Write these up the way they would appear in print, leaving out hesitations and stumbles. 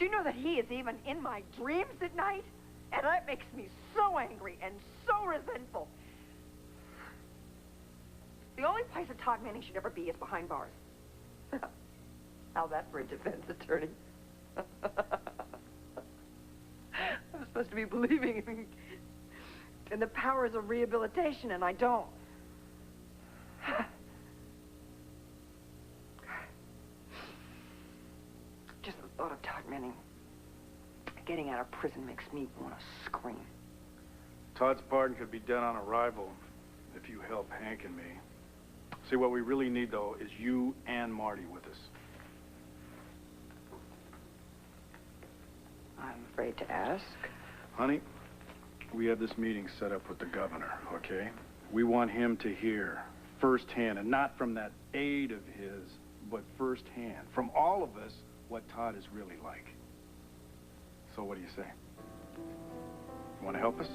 Do you know that he is even in my dreams at night? And that makes me so angry and so resentful. The only place that Todd Manning should ever be is behind bars. How's that for a defense attorney? I'm supposed to be believing in the powers of rehabilitation, and I don't. Just the thought of Todd Manning getting out of prison makes me want to scream. Todd's pardon could be done on arrival if you help Hank and me. See, what we really need, though, is you and Marty with us. I'm afraid to ask. Honey, we have this meeting set up with the governor, okay? We want him to hear firsthand, and not from that aide of his, but firsthand, from all of us, what Todd is really like. So what do you say? You want to help us?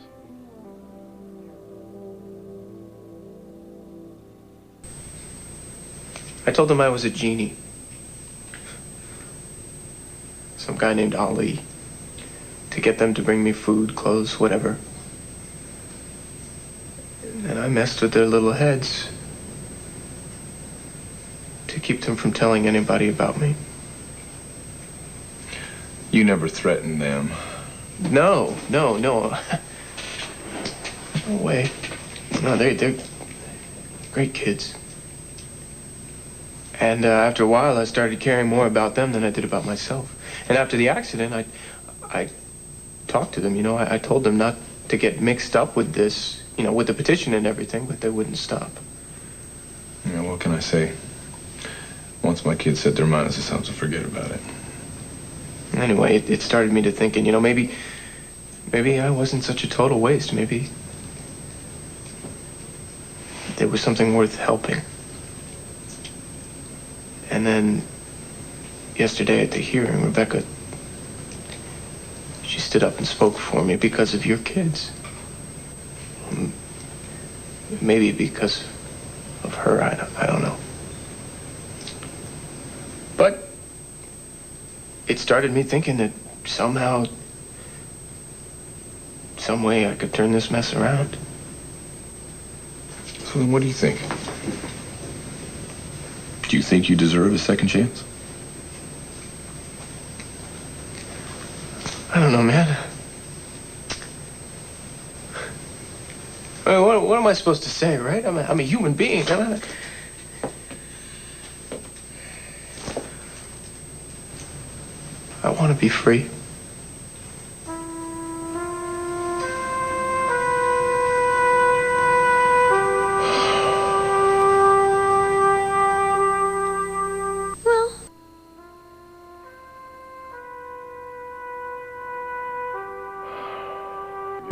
I told them I was a genie. Some guy named Ali. To get them to bring me food, clothes, whatever. And I messed with their little heads. To keep them from telling anybody about me. You never threatened them. No. No way. No, they're great kids. And after a while, I started caring more about them than I did about myself. And after the accident, I talked to them, you know. I told them not to get mixed up with this, you know, with the petition and everything, but they wouldn't stop. Yeah, what can I say? Once my kids set their minds to something, forget about it. Anyway, it started me to thinking, you know, maybe I wasn't such a total waste. Maybe there was something worth helping. And then yesterday at the hearing, Rebecca, she stood up and spoke for me because of your kids. Maybe because of her, I don't know. But it started me thinking that somehow, some way I could turn this mess around. So then what do you think? Do you think you deserve a second chance? I don't know, man. I mean, what am I supposed to say, right? I'm a human being. I want to be free.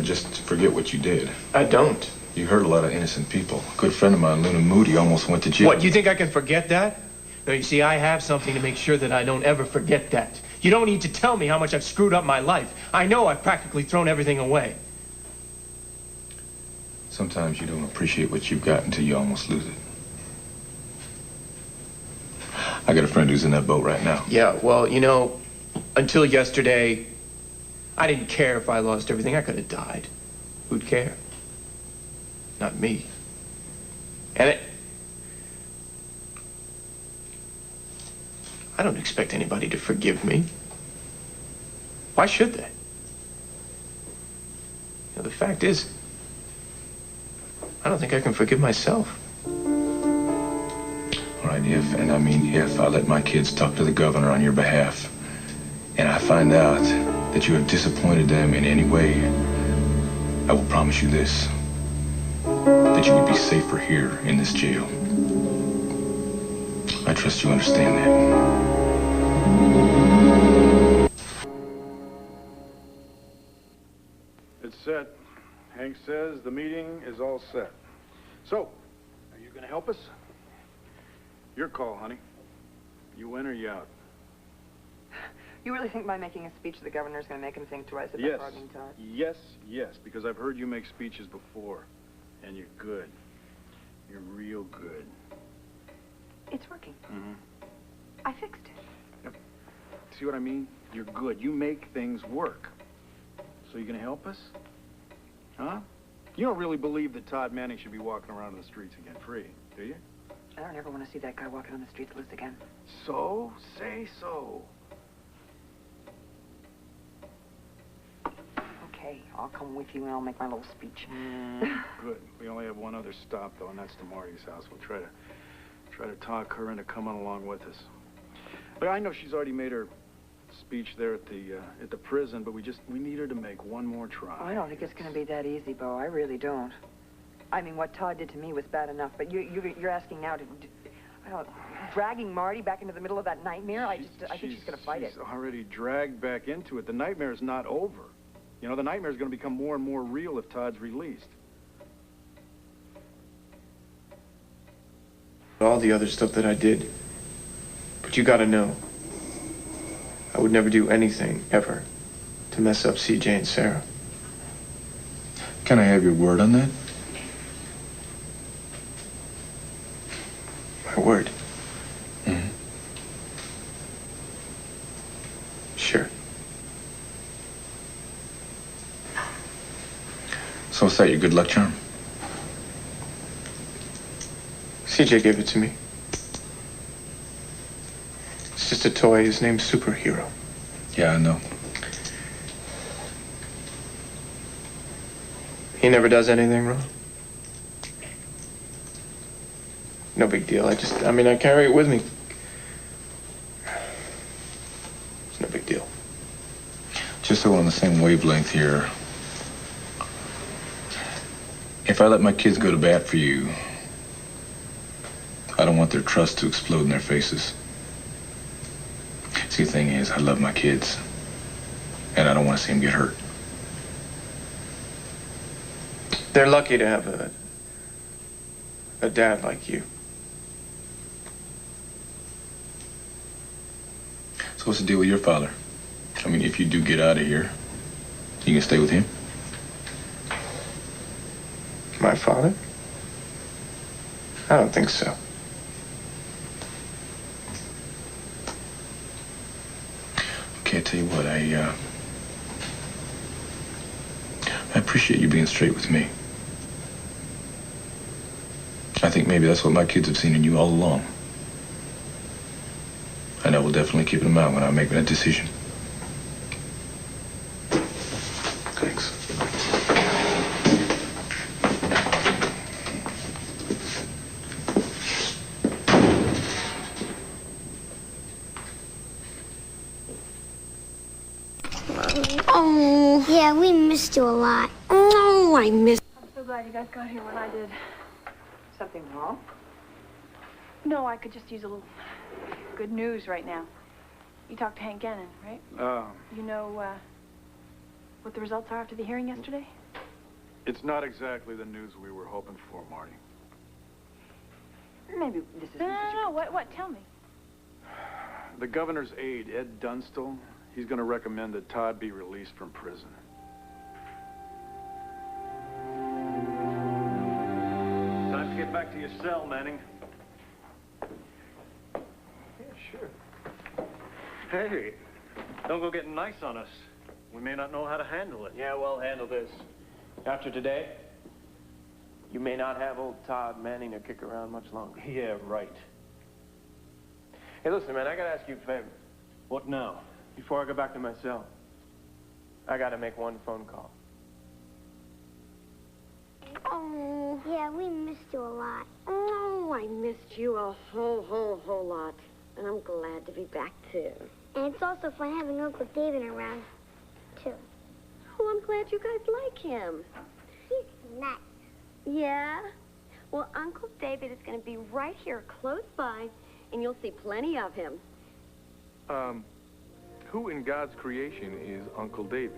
Just forget what you did. I don't. You hurt a lot of innocent people. A good friend of mine, Luna Moody, almost went to jail. What, you think I can forget that? No, you see, I have something to make sure that I don't ever forget that. You don't need to tell me how much I've screwed up my life. I know I've practically thrown everything away. Sometimes you don't appreciate what you've got until you almost lose it. I got a friend who's in that boat right now. Yeah, well, you know, until yesterday, I didn't care if I lost everything. I could have died. Who'd care? Not me. And I don't expect anybody to forgive me. Why should they? You know, the fact is, I don't think I can forgive myself. All right, if, and I mean if, I let my kids talk to the governor on your behalf, and I find out that you have disappointed them in any way, I will promise you this, that you would be safer here in this jail. I trust you understand that. It's set. Hank says the meeting is all set. So, are you going to help us? Your call, honey. You in or you out? You really think by making a speech to the governor is going to make him think twice about pardoning Todd? Yes, because I've heard you make speeches before, and you're good. You're real good. It's working. Mm-hmm. I fixed it. Yep. See what I mean? You're good. You make things work. So you gonna help us? Huh? You don't really believe that Todd Manning should be walking around in the streets again free, do you? I don't ever want to see that guy walking on the streets loose again. So? Say so. Okay, I'll come with you and I'll make my little speech. Good. We only have one other stop, though, and that's to Marty's house. We'll try to talk her into coming along with us. But I know she's already made her speech there at the prison, but we need her to make one more try. I don't think it's going to be that easy, Bo. I really don't. I mean, what Todd did to me was bad enough, but you're asking now to, I don't, dragging Marty back into the middle of that nightmare? I think she's going to fight it. She's already dragged back into it. The nightmare's not over. You know, the nightmare's going to become more and more real if Todd's released. All the other stuff that I did. But you gotta know, I would never do anything, ever, to mess up CJ and Sarah. Can I have your word on that? My word. Mm-hmm. Sure. So is that your good luck charm? CJ gave it to me. It's just a toy. His name's Superhero. Yeah, I know. He never does anything wrong. No big deal. I carry it with me. It's no big deal. Just so we're on the same wavelength here. If I let my kids go to bat for you, I don't want their trust to explode in their faces. See, the thing is, I love my kids, and I don't want to see them get hurt. They're lucky to have a dad like you. So what's the deal with your father? I mean, if you do get out of here, you can stay with him? My father? I don't think so. Okay, I tell you what, I appreciate you being straight with me. I think maybe that's what my kids have seen in you all along. And I will definitely keep it in mind when I make that decision. Thanks. Oh. Yeah, we missed you a lot. Oh, I missed. I'm so glad you guys got here when I did. Something wrong? No, I could just use a little good news right now. You talked to Hank Gannon, right? You know, what the results are after the hearing yesterday? It's not exactly the news we were hoping for, Marty. Maybe this is... No. What? Tell me. The governor's aide, Ed Dunstall, he's going to recommend that Todd be released from prison. Time to get back to your cell, Manning. Yeah, sure. Hey, don't go getting nice on us. We may not know how to handle it. Yeah, well, handle this. After today, you may not have old Todd Manning to kick around much longer. Yeah, right. Hey, listen, man, I gotta ask you a favor. What now? Before I go back to my cell, I gotta make one phone call. Oh. Yeah, we missed you a lot. Oh, I missed you a whole lot. And I'm glad to be back, too. And it's also fun having Uncle David around, too. Oh, I'm glad you guys like him. He's nice. Yeah? Well, Uncle David is going to be right here close by, and you'll see plenty of him. Who in God's creation is Uncle David?